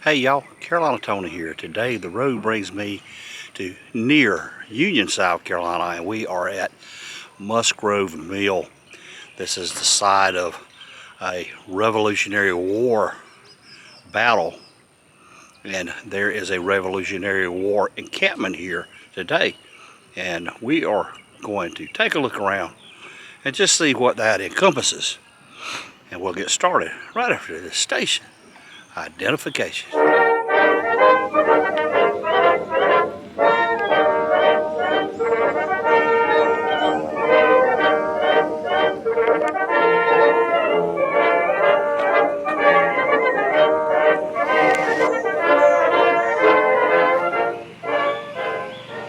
Hey y'all, Carolina Tony here. Today the road brings me to near Union, South Carolina, and we are at Musgrove Mill. This is the site of a Revolutionary War battle, and there is a Revolutionary War encampment here today, and we are going to take a look around and just see what that encompasses, and we'll get started right after this station identification.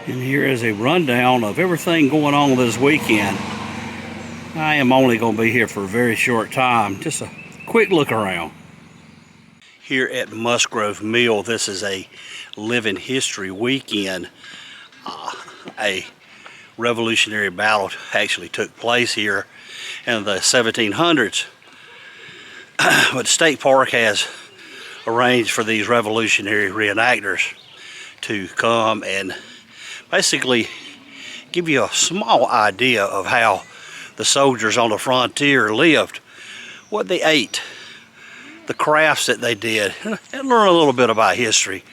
And here is a rundown of everything going on this weekend. I am only going to be here for a very short time. Just a quick look around. Here at Musgrove Mill, this is a living history weekend. A Revolutionary battle actually took place here in the 1700s. But State Park has arranged for these revolutionary reenactors to come and basically give you a small idea of how the soldiers on the frontier lived, what they ate, the crafts that they did, and learn a little bit about history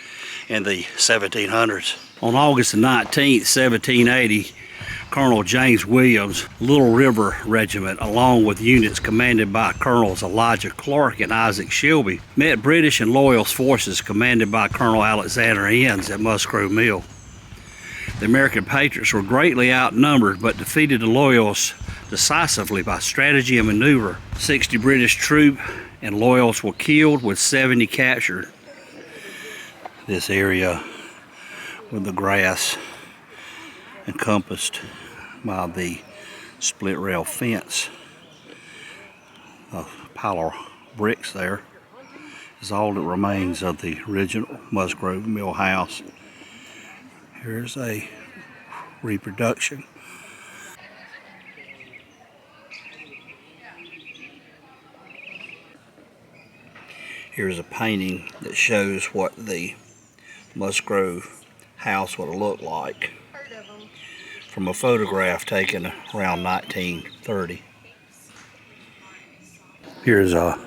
in the 1700s. On August 19th, 1780, Colonel James Williams' Little River Regiment, along with units commanded by Colonels Elijah Clark and Isaac Shelby, met British and Loyalist forces commanded by Colonel Alexander Innes at Musgrove Mill. The American Patriots were greatly outnumbered but defeated the Loyalists decisively by strategy and maneuver. 60 British troops and Loyalists were killed with 70 captured. This area with the grass encompassed by the split rail fence. A pile of bricks there is all that remains of the original Musgrove Mill house. Here's a reproduction. Here's a painting that shows what the Musgrove house would have looked like from a photograph taken around 1930. Here's a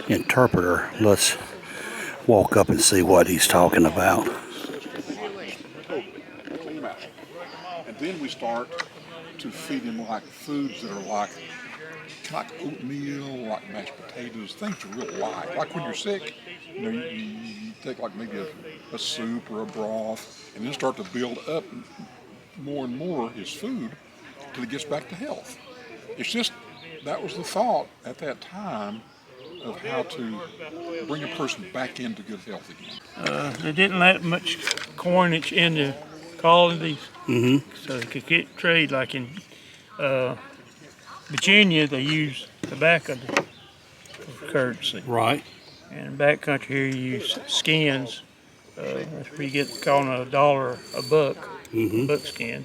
interpreter. Let's walk up and see what he's talking about. And then we start to feed him like foods that are like oatmeal, like mashed potatoes, things you real like when you're sick, you take like maybe a soup or a broth, and then start to build up more and more his food till he gets back to health. It's just, that was the thought at that time of how to bring a person back into good health again. They didn't let much coinage in the colonies, so they could get trade. Like in Virginia, they use tobacco for currency. Right. And in backcountry here, you use skins. That's where you get calling $1 a buck, buckskin.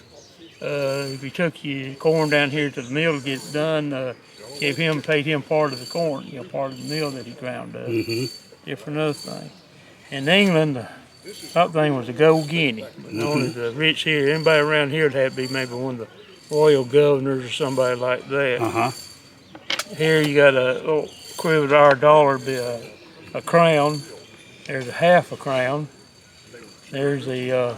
If you took your corn down here to the mill to get it done, paid him part of the corn, part of the mill that he ground up. Different other thing. In England, the top thing was the gold guinea, but known as the rich here. Anybody around here would have to be maybe one of the royal governors or somebody like that. Here you got a little equivalent to our dollar, be a crown. There's a half a crown. There's a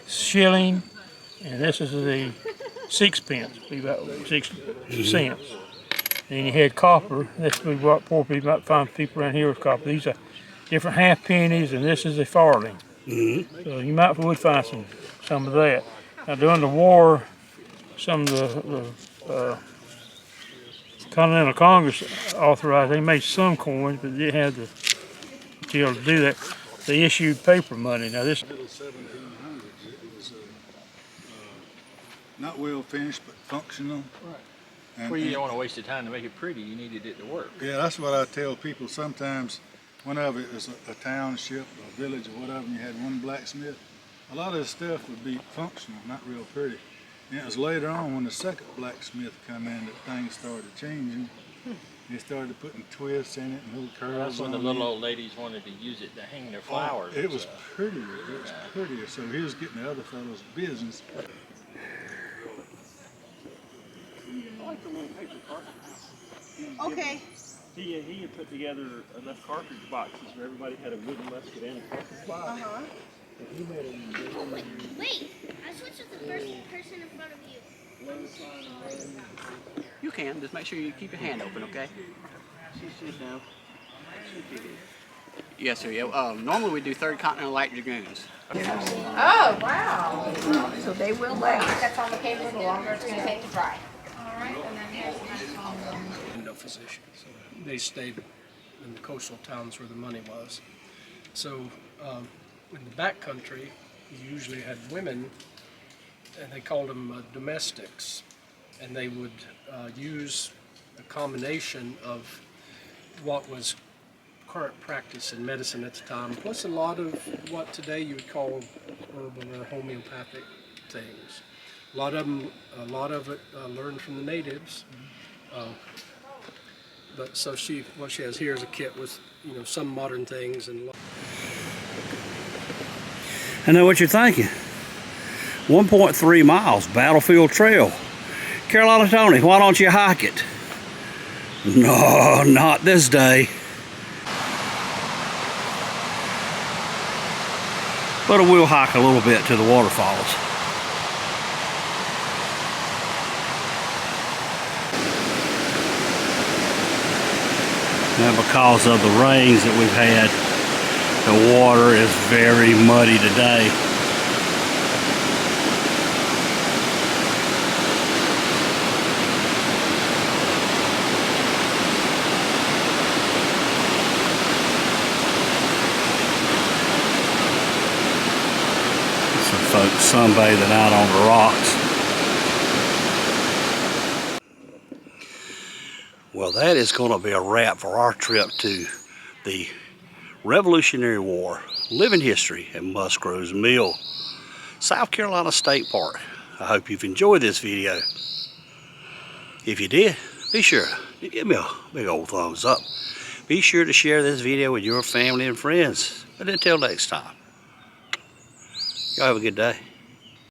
shilling, and this is the sixpence, be about 60 cents. Then you had copper. This is what poor people might find people around here with copper. These are different half pennies, and this is a farthing. So you would find some of that. Now during the war, some of the Continental Congress authorized, they made some coins, but they didn't have the skill to do that. They issued paper money. Now this Middle 1700s, it was not well finished, but functional. Well, you don't want to waste your time to make it pretty. You needed it to work. Yeah, that's what I tell people sometimes. Whenever it was a township, a village, or whatever, and you had one blacksmith, a lot of the stuff would be functional, not real pretty. And it was later on when the second blacksmith come in that things started changing. They started putting twists in it and little curls. That's when the on little it. old ladies wanted to use it to hang their flowers. It was prettier. It was prettier. So he was getting the other fellow's business. Okay. He had put together enough cartridge boxes where everybody had a wooden musket and a cartridge box. Uh-huh. Wait, I switched with the first person in front of you. You can, just make sure you keep your hand open, okay? Yes, sir. Yeah. Normally we do 3rd Continental Light Dragoons. Oh, wow. So they will last. That's on the paper, the longer it's going to take to dry. All right, and then here's the next one. No physicians. They stayed in the coastal towns where the money was. So in the back country, you usually had women, and they called them domestics, and they would use a combination of what was current practice in medicine at the time, plus a lot of what today you would call herbal or homeopathic things. A lot of it learned from the natives. But so what she has here is a kit with, you know, some modern things and. I know what you're thinking. 1.3 miles, Battlefield Trail. Carolina Tony, why don't you hike it? No, not this day. But I will hike a little bit to the waterfalls. Now, because of the rains that we've had, the water is very muddy today. Some folks sunbathing out on the rocks. Well, that is going to be a wrap for our trip to the Revolutionary War living history at Musgrove Mill, South Carolina State Park. I hope you've enjoyed this video. If you did, be sure to give me a big old thumbs up. Be sure to share this video with your family and friends. But until next time, y'all have a good day.